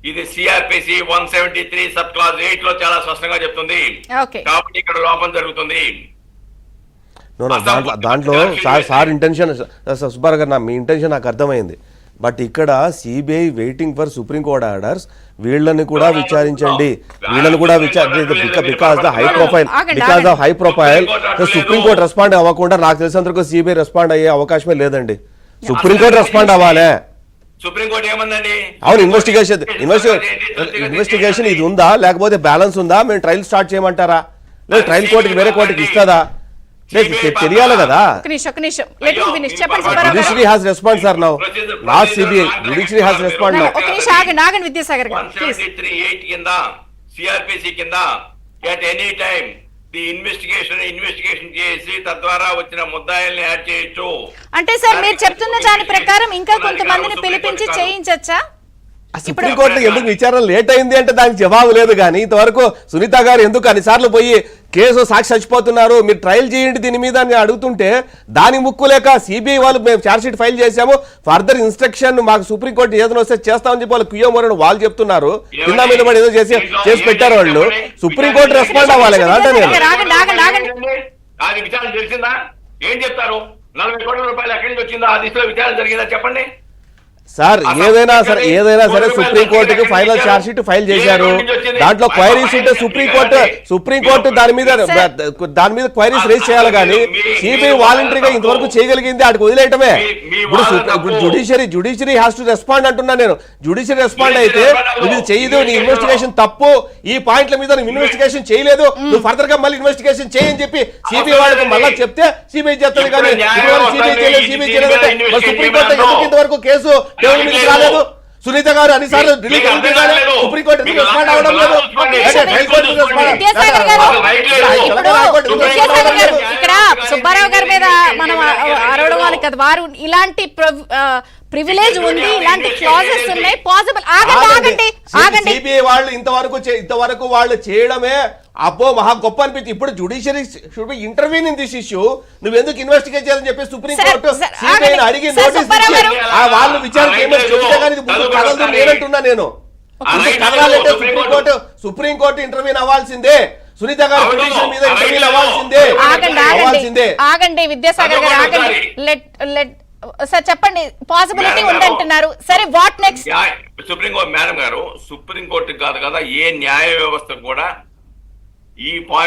ఇది CrPC 173 sub class 8 లో చాలా స్పష్టంగా చెప్తుంది. కాబట్టి ఇక్కడ లోపం జరుగుతుంది. దాంట్లో సార్ ఇంటెన్షన్ సుబ్బారావు గారు మీ ఇంటెన్షన్ నాకు అర్థమైంది. బట్ ఇక్కడ CBI waiting for supreme court orders. వీళ్ళని కూడా విచారించండి, వీళ్ళని కూడా because the high profile supreme court respond అవ్వకుండా నాకు తెలిసినంతవరకు సిబిఐ రెస్పాండ్ అయ్యే అవకాశమే లేదండి. సుప్రీం కోర్ట్ రెస్పాండ్ అవ్వాలి. సుప్రీంకోర్టు ఏమందండి? అవును, ఇన్వెస్టిగేషన్ ఇది ఉందా, లేకపోతే బ్యాలెన్స్ ఉందా, మేము ట్రయల్ స్టార్ట్ చేయమంటారా, లేదు ట్రయల్ కోర్టుకి వేరే కోర్టుకి ఇస్తుందా, తెలియాలి కదా. Judiciary has responded, sir, now. Not CBI. Judiciary has responded now. Vidyasagara garu, please. 173(8) కింద CRPC కింద at any time the investigation చేసి తద్వారా వచ్చిన ముద్దాయిల్ని యాడ్ చేయొచ్చు. అంటే సార్ మీరు చెప్తున్న దాని ప్రకారం ఇంకా కొంతమందిని పిలిపించి చేయించొచ్చా? సుప్రీంకోర్టులో ఎందుకు విచారణ లేట్ అయింది అంటే దానికి జవాబు లేదు. కానీ ఇంతవరకు సునీత గారు ఎందుకు అన్నిసార్లు పోయి కేసు సాక్షి చచ్చిపోతున్నారు, మీరు ట్రయల్ చేయండి దీని మీద అని అడుగుతుంటే దాని ముక్కు లేక సిబిఐ వాళ్ళు మేము ఛార్జ్షీట్ ఫైల్ చేశాము, ఫర్దర్ ఇన్స్ట్రక్షన్ మాకు సుప్రీంకోర్టు ఏదైనా వస్తే చేస్తామని చెప్పి వాళ్ళు క్యూఎంఆర్ వాళ్ళు చెప్తున్నారు. కింద మీద పడి ఏదో చేసి పెట్టారు వాళ్ళు. సుప్రీంకోర్టు రెస్పాండ్ అవ్వాలి కదా అంటే నేను విచారణ తెలిసిందా? ఏం చెప్తారు? 40 కోట్ల రూపాయలు ఎక్కడి నుంచి వచ్చిందో ఆ దిశలో విచారణ జరిగిందా చెప్పండి సార్. ఏదైనా సరే సుప్రీంకోర్టుకి ఫైనల్ ఛార్జ్ షీట్ ఫైల్ చేశారు. దాంట్లో క్వైరీస్ ఉంటే సుప్రీంకోర్టు దాని మీద క్వైరీస్ రేజ్ చేయాలి. కానీ సిబిఐ వాలంటరీగా ఇంతవరకు చేయగలిగింది వాటికి వదిలేయటమే. ఇప్పుడు జుడిషియరీ హ్యాస్ టు రెస్పాండ్ అంటున్నా నేను. జుడిషియరీ రెస్పాండ్ అయితే ఇది చేయదు, నీ ఇన్వెస్టిగేషన్ తప్పు, ఈ పాయింట్ల మీద నువ్వు ఇన్వెస్టిగేషన్ చేయలేదు, నువ్వు ఫర్దర్ గా మళ్ళీ ఇన్వెస్టిగేషన్ చేయని చెప్పి సిబిఐ వాళ్ళకి మళ్ళీ చెప్తే సిబిఐ చేస్తుంది. కానీ సిబిఐ చేయలేదంటే సుప్రీంకోర్టు ఎందుకు ఇంతవరకు కేసు రాలేదు? సునీత గారు అన్నిసార్లు సుప్రీంకోర్టు ఇక్కడ సుబ్బారావు గారి మీద మనం అరవడం వాళ్ళు కదా, వారు ఇలాంటి ప్రివిలేజ్ ఉంది, ఇలాంటి క్లాజెస్ ఉన్నాయి పాసిబుల్. ఆగండి సిబిఐ వాళ్ళు ఇంతవరకు వాళ్ళు చేయడమే అబ్బో మహా గొప్ప అనిపించి. ఇప్పుడు judiciary should be intervene in this issue. నువ్వు ఎందుకు ఇన్వెస్టిగేట్ చేయాలని చెప్పి సుప్రీంకోర్టు సిబిఐని అడిగి నోటీస్ వాళ్ళు విచారణ చేయమని చెప్తే కానీ ఇది ముందు కదలదు నేనంటున్నా నేను. కదలాలంటే సుప్రీంకోర్టు ఇంటర్వ్యూన్ అవ్వాల్సిందే. సునీత గారు జుడిషియరీ మీద ఇంటర్వ్యూన్ అవ్వాల్సిందే. ఆగండి విద్యాసాగర్ గారు, ఆగండి. సార్ చెప్పండి, పాసిబిలిటీ ఉందంటున్నారు. సరే వాట్ నెక్స్ట్? సుప్రీంకోర్టు మేడం గారు, సుప్రీంకోర్టు కాదు కదా, ఏ న్యాయ వ్యవస్థ కూడా ఈ పాయింట్